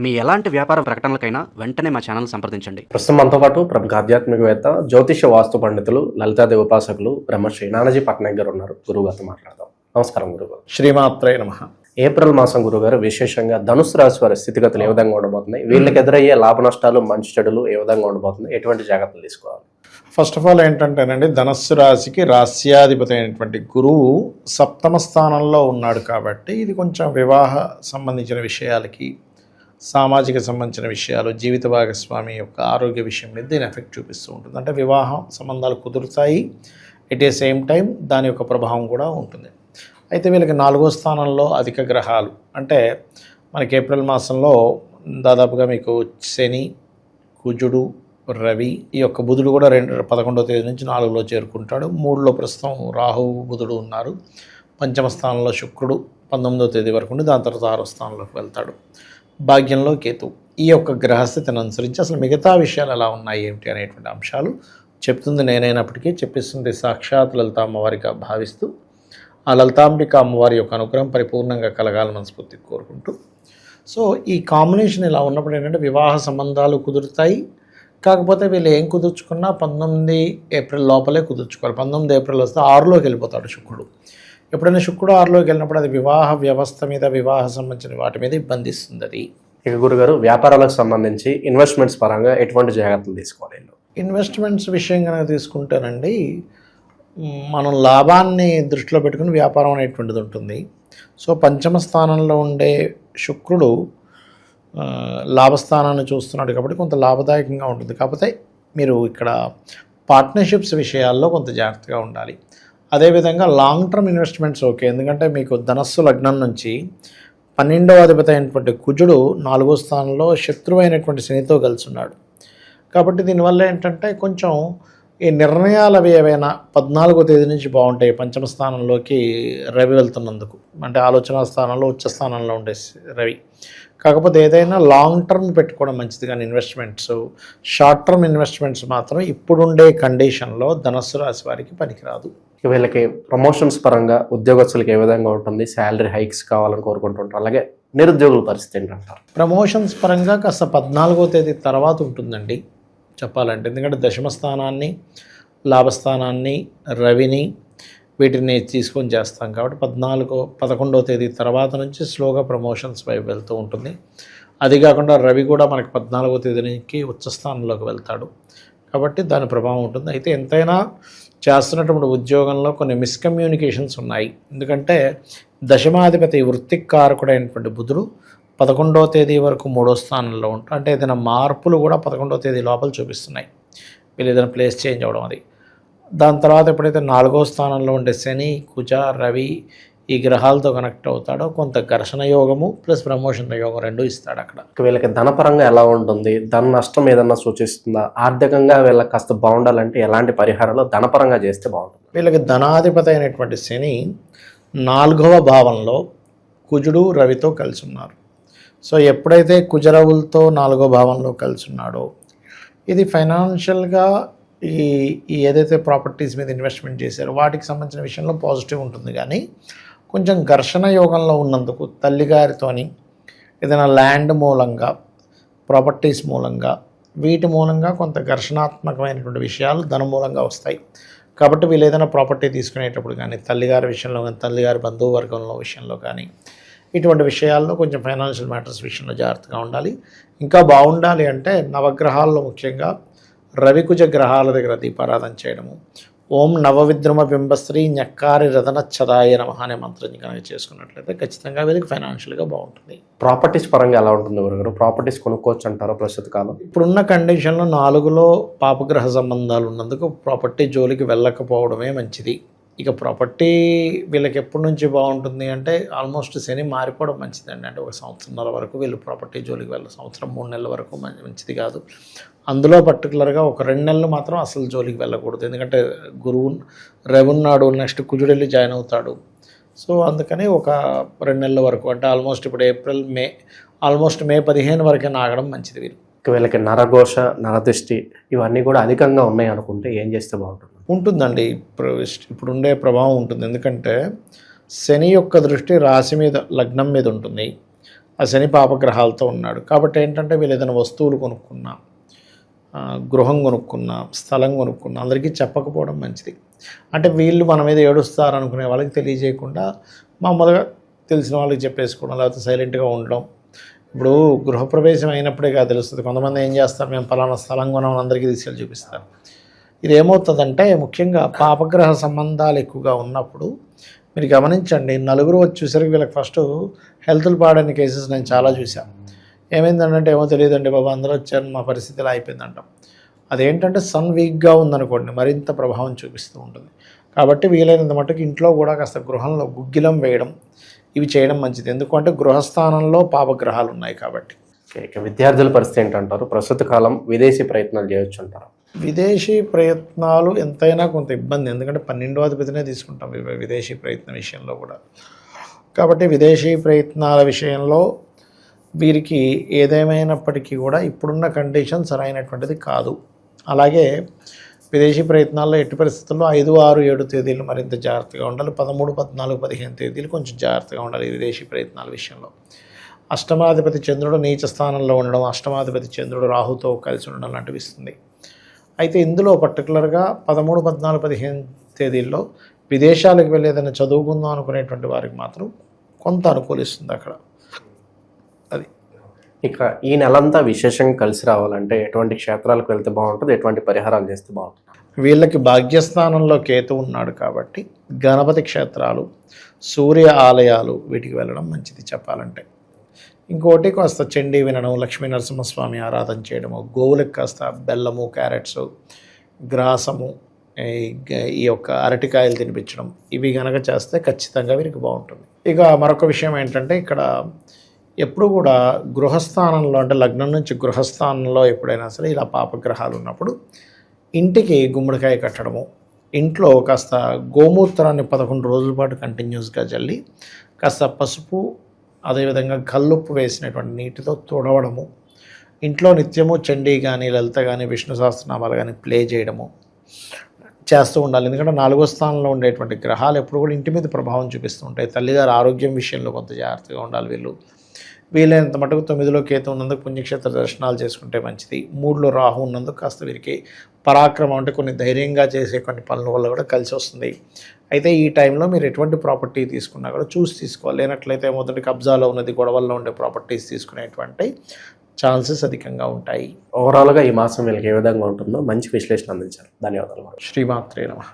మీ ఎలాంటి వ్యాపార ప్రకటనలకైనా వెంటనే మా ఛానల్ సంప్రదించండి. ప్రస్తుతం మనతో పాటు ప్రముఖ ఆధ్యాత్మికవేత్త, జ్యోతిష వాస్తు పండితులు, లలితాదేవి ఉపాసకులు బ్రహ్మశ్రీ నానాజీ పట్నాయక్ గారు ఉన్నారు. గురువుగారితో మాట్లాడదాం. నమస్కారం గురుగారు. శ్రీమాత్రే నమః. ఏప్రిల్ మాసం గురుగారు విశేషంగా ధనుసు రాశి వారి స్థితిగతులు ఏ విధంగా ఉండబోతున్నాయి, వీళ్ళకి ఎదురయ్యే లాభ నష్టాలు, మంచి చెడులు ఏ విధంగా ఉండబోతున్నాయి, ఎటువంటి జాగ్రత్తలు తీసుకోవాలి? ఫస్ట్ ఆఫ్ ఆల్ ఏంటంటేనండి, ధనస్సు రాశికి రాస్యాధిపతి అయినటువంటి గురువు సప్తమ స్థానంలో ఉన్నాడు కాబట్టి ఇది కొంచెం వివాహ సంబంధించిన విషయాలకి, సామాజిక సంబంధించిన విషయాలు, జీవిత భాగస్వామి యొక్క ఆరోగ్య విషయం మీద దీని ఎఫెక్ట్ చూపిస్తూ ఉంటుంది. అంటే వివాహం సంబంధాలు కుదురుతాయి, ఎట్ ఏ సేమ్ టైం దాని యొక్క ప్రభావం కూడా ఉంటుంది. అయితే వీళ్ళకి 4వ స్థానంలో అధిక గ్రహాలు, అంటే మనకి ఏప్రిల్ మాసంలో దాదాపుగా మీకు శని, కుజుడు, రవి, ఈ యొక్క బుధుడు కూడా 11వ తేదీ నుంచి 4లో చేరుకుంటాడు. 3లో ప్రస్తుతం రాహువు, బుధుడు ఉన్నారు. పంచమ స్థానంలో శుక్రుడు 19వ తేదీ వరకు ఉండి దాని తర్వాత 6వ స్థానంలోకి వెళ్తాడు. భాగ్యంలో కేతు. ఈ యొక్క గ్రహస్థితిని అనుసరించి అసలు మిగతా విషయాలు ఎలా ఉన్నాయి ఏమిటి అనేటువంటి అంశాలు చెప్తుంది నేనైనప్పటికీ చెప్పిస్తుంది సాక్షాత్ లలిత అమ్మవారిగా భావిస్తూ, ఆ లలితాంబిక అమ్మవారి యొక్క అనుగ్రహం పరిపూర్ణంగా కలగాలని మనస్ఫూర్తి కోరుకుంటూ, సో ఈ కాంబినేషన్ ఇలా ఉన్నప్పుడు ఏంటంటే వివాహ సంబంధాలు కుదురుతాయి. కాకపోతే వీళ్ళు ఏం కుదుర్చుకున్నా 19 ఏప్రిల్ లోపలే కుదుర్చుకోవాలి. 19 ఏప్రిల్ వస్తే 6లోకి వెళ్ళిపోతాడు శుక్రుడు. ఎప్పుడైనా శుక్రుడు 6లోకి వెళ్ళినప్పుడు అది వివాహ వ్యవస్థ మీద, వివాహ సంబంధించిన వాటి మీద ఇబ్బంది ఇస్తుంది. అది ఇక గురుగారు వ్యాపారాలకు సంబంధించి ఇన్వెస్ట్మెంట్స్ పరంగా ఎటువంటి జాగ్రత్తలు తీసుకోవాలి? ఇన్వెస్ట్మెంట్స్ విషయం కనుక తీసుకుంటేనండి, మనం లాభాన్ని దృష్టిలో పెట్టుకుని వ్యాపారం అనేటువంటిది ఉంటుంది. సో పంచమ స్థానంలో ఉండే శుక్రుడు లాభస్థానాన్ని చూస్తున్నాడు కాబట్టి కొంత లాభదాయకంగా ఉంటుంది. కాకపోతే మీరు ఇక్కడ పార్ట్నర్షిప్స్ విషయాల్లో కొంత జాగ్రత్తగా ఉండాలి. అదేవిధంగా లాంగ్ టర్మ్ ఇన్వెస్ట్మెంట్స్ ఓకే, ఎందుకంటే మీకు ధనస్సు లగ్నం నుంచి 12వ అధిపతి అయినటువంటి కుజుడు 4వ స్థానంలో శత్రువు అయినటువంటి శనితో కలిసి ఉన్నాడు. కాబట్టి దీనివల్ల ఏంటంటే కొంచెం ఈ నిర్ణయాలు అవి ఏవైనా 14వ తేదీ నుంచి బాగుంటాయి. పంచమ స్థానంలోకి రవి వెళ్తున్నందుకు, అంటే ఆలోచన స్థానంలో ఉచ్చ స్థానంలో ఉండే రవి. కాకపోతే ఏదైనా లాంగ్ టర్మ్ పెట్టుకోవడం మంచిది, కానీ ఇన్వెస్ట్మెంట్స్, షార్ట్ టర్మ్ ఇన్వెస్ట్మెంట్స్ మాత్రం ఇప్పుడుండే కండిషన్లో ధనస్సు రాశి వారికి పనికిరాదు. వీళ్ళకి ప్రమోషన్స్ పరంగా ఉద్యోగస్తులకు ఏ విధంగా ఉంటుంది, శాలరీ హైక్స్ కావాలని కోరుకుంటుంటారు, అలాగే నిరుద్యోగుల పరిస్థితి ఏంటంటారు? ప్రమోషన్స్ పరంగా కాస్త 14వ తేదీ తర్వాత ఉంటుందండి చెప్పాలంటే, ఎందుకంటే దశమ స్థానాన్ని, లాభస్థానాన్ని, రవిని, వీటిని తీసుకొని చేస్తాం కాబట్టి 11వ తేదీ తర్వాత నుంచి స్లోగా ప్రమోషన్స్ వైపు వెళ్తూ ఉంటుంది. అది కాకుండా రవి కూడా మనకి 14వ తేదీ నుంచి ఉచ్చస్థానంలోకి వెళ్తాడు కాబట్టి దాని ప్రభావం ఉంటుంది. అయితే ఎంతైనా చేస్తున్నటువంటి ఉద్యోగంలో కొన్ని మిస్కమ్యూనికేషన్స్ ఉన్నాయి. ఎందుకంటే దశమాధిపతి వృత్తికారకుడైనటువంటి బుధుడు 11వ తేదీ వరకు 3వ స్థానంలో ఉంటాడు. అంటే ఏదైనా మార్పులు కూడా 11వ తేదీ లోపల చూపిస్తున్నాయి, వీళ్ళు ఏదైనా ప్లేస్ చేంజ్ అవ్వడం. అది దాని తర్వాత ఎప్పుడైతే 4వ స్థానంలో ఉండే శని, కుజ, రవి ఈ గ్రహాలతో కనెక్ట్ అవుతాడో కొంత ఘర్షణ యోగము ప్లస్ ప్రమోషన్ యోగం రెండు ఇస్తాడు అక్కడ. వీళ్ళకి ధనపరంగా ఎలా ఉంటుంది, ధన నష్టం ఏదన్నా సూచిస్తుందా, ఆర్థికంగా వీళ్ళకి కాస్త బాగుండాలంటే ఎలాంటి పరిహారాలు ధనపరంగా చేస్తే బాగుంటుంది? వీళ్ళకి ధనాధిపతి అయినటువంటి శని 4వ భావంలో కుజుడు, రవితో కలిసి ఉన్నారు. సో ఎప్పుడైతే కుజరవులతో 4వ భావంలో కలిసి ఉన్నాడో ఇది ఫైనాన్షియల్గా ఈ ఏదైతే ప్రాపర్టీస్ మీద ఇన్వెస్ట్మెంట్ చేశారో వాటికి సంబంధించిన విషయంలో పాజిటివ్ ఉంటుంది. కానీ కొంచెం ఘర్షణ యోగంలో ఉన్నందుకు తల్లిగారితోని ఏదైనా ల్యాండ్ మూలంగా, ప్రాపర్టీస్ మూలంగా, వీటి మూలంగా కొంత ఘర్షణాత్మకమైనటువంటి విషయాలు ధన మూలంగా వస్తాయి. కాబట్టి వీళ్ళు ఏదైనా ప్రాపర్టీ తీసుకునేటప్పుడు కానీ, తల్లిగారి విషయంలో కానీ, తల్లిగారి బంధువర్గంలో విషయంలో కానీ, ఇటువంటి విషయాల్లో కొంచెం ఫైనాన్షియల్ మ్యాటర్స్ విషయంలో జాగ్రత్తగా ఉండాలి. ఇంకా బాగుండాలి అంటే నవగ్రహాల్లో ముఖ్యంగా రవికుజ గ్రహాల దగ్గర దీపారాధన చేయడము, ఓం నవవిద్రుమ బింబశ్రీ ఞక్కారి రథనచ్చదాయ నమః అనే మంత్రం కనుక చేసుకున్నట్లయితే ఖచ్చితంగా వీళ్ళకి ఫైనాన్షియల్గా బాగుంటుంది. ప్రాపర్టీస్ పరంగా ఎలా ఉంటుంది గురుగారు? ప్రాపర్టీస్ కొనుక్కోవచ్చు అంటారు ప్రస్తుత కాలం? ఇప్పుడున్న కండిషన్లో 4లో పాపగ్రహ సంబంధాలు ఉన్నందుకు ప్రాపర్టీ జోలికి వెళ్ళకపోవడమే మంచిది. ఇక ప్రాపర్టీ వీళ్ళకి ఎప్పటి నుంచి బాగుంటుంది అంటే ఆల్మోస్ట్ శని మారిపోవడం మంచిదండి. అంటే 1 సంవత్సరంన్నర వరకు వీళ్ళు ప్రాపర్టీ జోలికి సంవత్సరం 3 నెలల వరకు మంచిది కాదు. అందులో పర్టికులర్గా 1-2 నెలలు మాత్రం అసలు జోలికి వెళ్ళకూడదు. ఎందుకంటే గురువు రవి ఉన్నాడు, నెక్స్ట్ కుజుడు వెళ్ళి జాయిన్ అవుతాడు. సో అందుకని 2 నెలల వరకు, అంటే ఆల్మోస్ట్ ఇప్పుడు ఏప్రిల్, మే, ఆల్మోస్ట్ మే 15 వరకే ఆగడం మంచిది. వీళ్ళకి నరఘోష, నరదృష్టి ఇవన్నీ కూడా అధికంగా ఉన్నాయి అనుకుంటే ఏం చేస్తే బాగుంటుంది? ఉంటుందండి, ఇప్పుడు ఉండే ప్రభావం ఉంటుంది. ఎందుకంటే శని యొక్క దృష్టి రాశి మీద, లగ్నం మీద ఉంటుంది. ఆ శని పాపగ్రహాలతో ఉన్నాడు కాబట్టి ఏంటంటే వీళ్ళు ఏదైనా వస్తువులు కొనుక్కున్నా, గృహం కొనుక్కున్నా, స్థలం కొనుక్కున్నా అందరికీ చెప్పకపోవడం మంచిది. అంటే వీళ్ళు మన మీద ఏడుస్తారు అనుకునే వాళ్ళకి తెలియజేయకుండా మామూలుగా తెలిసిన వాళ్ళకి చెప్పేసుకోవడం, లేకపోతే సైలెంట్గా ఉండడం. ఇప్పుడు గృహప్రవేశం అయినప్పుడే కాదు తెలుస్తుంది. కొంతమంది ఏం చేస్తారు, మేము పలానా స్థలం కొనమని అందరికీ తీసుకెళ్ళి చూపిస్తారు. ఇది ఏమవుతుందంటే ముఖ్యంగా పాపగ్రహ సంబంధాలు ఎక్కువగా ఉన్నప్పుడు మీరు గమనించండి, నలుగురు వచ్చి చూసరికి వీళ్ళకి ఫస్ట్ హెల్త్లు పాడైన కేసెస్ నేను చాలా చూశాను. ఏమైందంటే ఏమో తెలియదండి బాబా అందరూ వచ్చారు మా పరిస్థితి ఇలా అయిపోయిందంటాం. అదేంటంటే సన్ వీక్గా ఉందనుకోండి మరింత ప్రభావం చూపిస్తూ ఉంటుంది. కాబట్టి వీలైనంత మట్టుకు ఇంట్లో కూడా కాస్త గృహంలో గుగ్గిలం వేయడం ఇవి చేయడం మంచిది. ఎందుకంటే గృహస్థానంలో పాపగ్రహాలు ఉన్నాయి కాబట్టి. ఇక విద్యార్థుల పరిస్థితి ఏంటంటారు? ప్రస్తుత కాలం విదేశీ ప్రయత్నాలు చేయొచ్చు అంటారు? విదేశీ ప్రయత్నాలు ఎంతైనా కొంత ఇబ్బంది, ఎందుకంటే 12వ అధిపతినే తీసుకుంటాం విదేశీ ప్రయత్నం విషయంలో కూడా. కాబట్టి విదేశీ ప్రయత్నాల విషయంలో వీరికి ఏదేమైనప్పటికీ కూడా ఇప్పుడున్న కండిషన్ సరైనటువంటిది కాదు. అలాగే విదేశీ ప్రయత్నాల్లో ఎట్టి పరిస్థితుల్లో 5, 6, 7 తేదీలు మరింత జాగ్రత్తగా ఉండాలి. 13, 14, 15 తేదీలు కొంచెం జాగ్రత్తగా ఉండాలి విదేశీ ప్రయత్నాల విషయంలో. అష్టమాధిపతి చంద్రుడు నీచ స్థానంలో ఉండడం, అష్టమాధిపతి చంద్రుడు రాహుతో కలిసి ఉండడం లాంటివి ఇస్తుంది. అయితే ఇందులో పర్టికులర్గా 13, 14, 15 తేదీల్లో విదేశాలకు వెళ్ళి ఏదైనా చదువుకుందాం అనుకునేటువంటి వారికి మాత్రం కొంత అనుకూలిస్తుంది అక్కడ. అది ఇక ఈ నెలంతా విశేషంగా కలిసి రావాలంటే ఎటువంటి క్షేత్రాలకు వెళ్తే బాగుంటుంది, ఎటువంటి పరిహారాలు చేస్తే బాగుంటుంది? వీళ్ళకి భాగ్యస్థానంలో కేతు ఉన్నాడు కాబట్టి గణపతి క్షేత్రాలు, సూర్య ఆలయాలు వీటికి వెళ్ళడం మంచిది చెప్పాలంటే. ఇంకోటి కాస్త చండీ వినడం, లక్ష్మీ నరసింహస్వామి ఆరాధన చేయడము, గోవులకు కాస్త బెల్లము, క్యారెట్స్, గ్రాసము, ఈ యొక్క అరటికాయలు తినిపించడం ఇవి కనుక చేస్తే ఖచ్చితంగా వీరికి బాగుంటుంది. ఇక మరొక విషయం ఏంటంటే ఇక్కడ ఎప్పుడు కూడా గృహస్థానంలో అంటే లగ్నం నుంచి గృహస్థానంలో ఎప్పుడైనా సరే ఇలా పాపగ్రహాలు ఉన్నప్పుడు ఇంటికి గుమ్మడికాయ కట్టడము, ఇంట్లో కాస్త గోమూత్రాన్ని 11 రోజుల పాటు కంటిన్యూస్గా జల్లి కాస్త పసుపు అదేవిధంగా కల్లుప్పు వేసినటువంటి నీటితో తుడవడము, ఇంట్లో నిత్యము చండీ కానీ లలిత కానీ విష్ణు సహస్రనామాలు కానీ ప్లే చేయడము చేస్తూ ఉండాలి. ఎందుకంటే 4వ స్థానంలో ఉండేటువంటి గ్రహాలు ఎప్పుడు కూడా ఇంటి మీద ప్రభావం చూపిస్తూ ఉంటాయి. తల్లిగారి ఆరోగ్యం విషయంలో కొంత జాగ్రత్తగా ఉండాలి. వీలైనంత మటుకు 9లో కేతు ఉన్నందుకు పుణ్యక్షేత్ర దర్శనాలు చేసుకుంటే మంచిది. 3లో రాహు ఉన్నందుకు కాస్త వీరికి పరాక్రమం అంటే కొన్ని ధైర్యంగా చేసే కొన్ని పనుల వల్ల కూడా కలిసి వస్తుంది. అయితే ఈ టైంలో మీరు ఎటువంటి ప్రాపర్టీ తీసుకున్నా కూడా చూసి తీసుకోవాలి. లేనట్లయితే మొదటి కబ్జాలో ఉన్నది గొడవల్లో ఉండే ప్రాపర్టీస్ తీసుకునేటువంటి ఛాన్సెస్ అధికంగా ఉంటాయి. ఓవరాల్గా ఈ మాసం వీళ్ళకి ఏ విధంగా ఉంటుందో మంచి విశ్లేషణ అందించారు. ధన్యవాదాలు. శ్రీమాత్రే నమః.